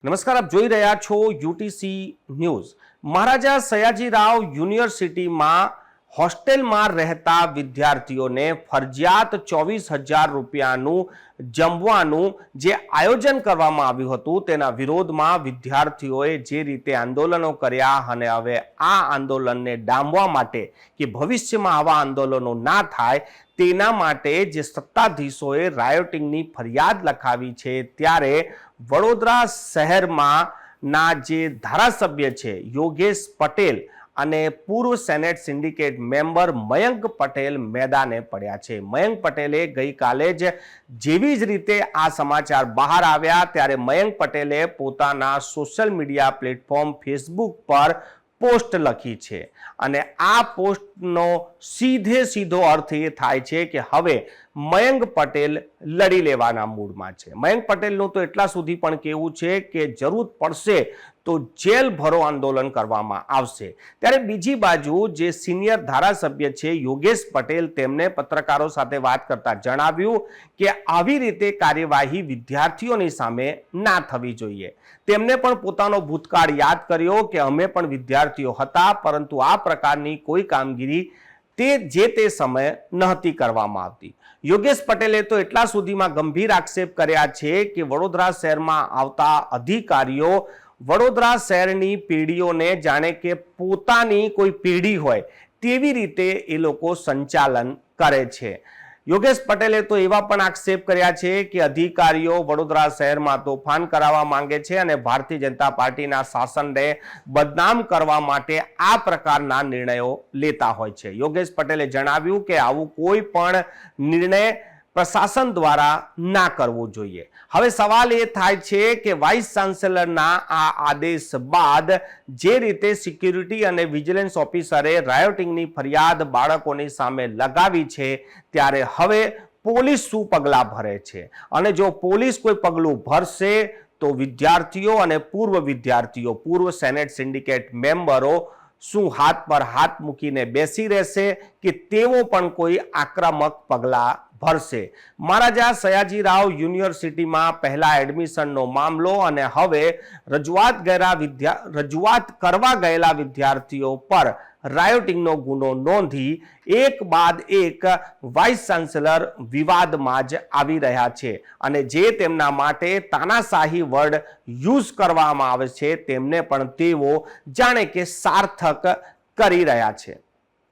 નમસ્કાર, આપ જોઈ રહ્યા છો યુટીસી ન્યૂઝ। મહારાજા સયાજીરાવ યુનિવર્સિટીમાં હોસ્ટેલમાં રહેતા વિદ્યાર્થીઓને ફરજિયાત 24,000 રૂપિયાનું જમવાનું જે આયોજન કરવામાં આવ્યું હતું તેના વિરોધમાં વિદ્યાર્થીઓએ જે રીતે આંદોલનો કર્યા અને હવે આ આંદોલનને ડામવા માટે કે ભવિષ્યમાં આવા આંદોલનો ના થાય તેના માટે જે સત્તાધીશોએ રાયોટિંગની ફરિયાદ લખાવી છે, ત્યારે વડોદરા શહેરમાં ના જે ધારાસભ્ય છે યોગેશ પટેલ અને પૂર્વ senate syndicate member Mayank Patel મેદાને પડ્યા છે। મયંક પટેલે ગઈકાલે જ જેવી જ રીતે આ સમાચાર બહાર આવ્યા ત્યારે મયંક પટેલે પોતાના સોશિયલ મીડિયા પ્લેટફોર્મ ફેસબુક પર પોસ્ટ લખી છે અને આ પોસ્ટનો સીધો અર્થ એ થાય છે કે હવે મયંક પટેલ લડી લેવાના મૂડમાં છે। મયંક પટેલનું તો એટલા સુધી પણ કહેવું છે કે જરૂર પડશે તો જેલ ભરો આંદોલન કરવામાં આવશે। ત્યારે બીજી બાજુ જે સિનિયર ધારાસભ્ય છે યોગેશ પટેલ, તેમને પત્રકારો સાથે વાત કરતા જણાવ્યું કે આવી રીતે કાર્યવાહી વિદ્યાર્થીઓની સામે ના થવી જોઈએ। તેમને પણ પોતાનો ભૂતકાળ યાદ કર્યો કે અમે પણ વિદ્યાર્થીઓ હતા, પરંતુ આ પ્રકારની કોઈ કામગીરી તે સમયે નહોતી કરવામાં આવતી। યોગેશ પટેલે તો એટલા સુધીમાં ગંભીર આક્ષેપ કર્યા છે કે વડોદરા શહેરમાં આવતા અધિકારીઓ વડોદરા શહેરની પેઢીઓને જાણે કે પોતાની કોઈ પેઢી હોય તેવી રીતે એ લોકો સંચાલન કરે છે। યોગેશ પટેલે તો એવા પણ આક્ષેપ કર્યા છે કે અધિકારીઓ વડોદરા શહેરમાં તોફાન કરાવવા માંગે છે અને ભારતીય જનતા પાર્ટીના શાસનને બદનામ કરવા માટે આ પ્રકારના નિર્ણયો લેતા હોય છે। યોગેશ પટેલે જણાવ્યું કે આવું કોઈ પણ નિર્ણય પ્રશાસન દ્વારા ના કરવો જોઈએ। હવે સવાલ એ થાય છે કે વાઇસ ચાન્સેલરના આ આદેશ બાદ જે રીતે સિક્યુરિટી અને વિજિલન્સ ઓફિસરે રાયોટિંગની ફરિયાદ બાળકોની સામે લગાવી છે, ત્યારે હવે પોલીસ શું પગલાં ભરે છે અને જો પોલીસ કોઈ પગલું ભરશે તો વિદ્યાર્થીઓ અને પૂર્વ સેનેટ સિન્ડિકેટ મેમ્બરો શું હાથ પર હાથ મૂકીને બેસી રહેશે કે તેઓ પણ કોઈ આક્રમક પગલાં ભરશે? મહારાજા સયાજીરાવ યુનિવર્સિટીમાં પહેલા એડમિશનનો મામલો અને હવે રજૂઆત કરવા ગયેલા વિદ્યાર્થીઓ પર રાયોટિંગનો ગુનો નોંધી એક બાદ એક વાઇસ ચાન્સેલર વિવાદમાં જ આવી રહ્યા છે અને જે તેમના માટે તાનાશાહી વર્ડ યુઝ કરવામાં આવે છે તેમને પણ તેઓ જાણે કે સાર્થક કરી રહ્યા છે।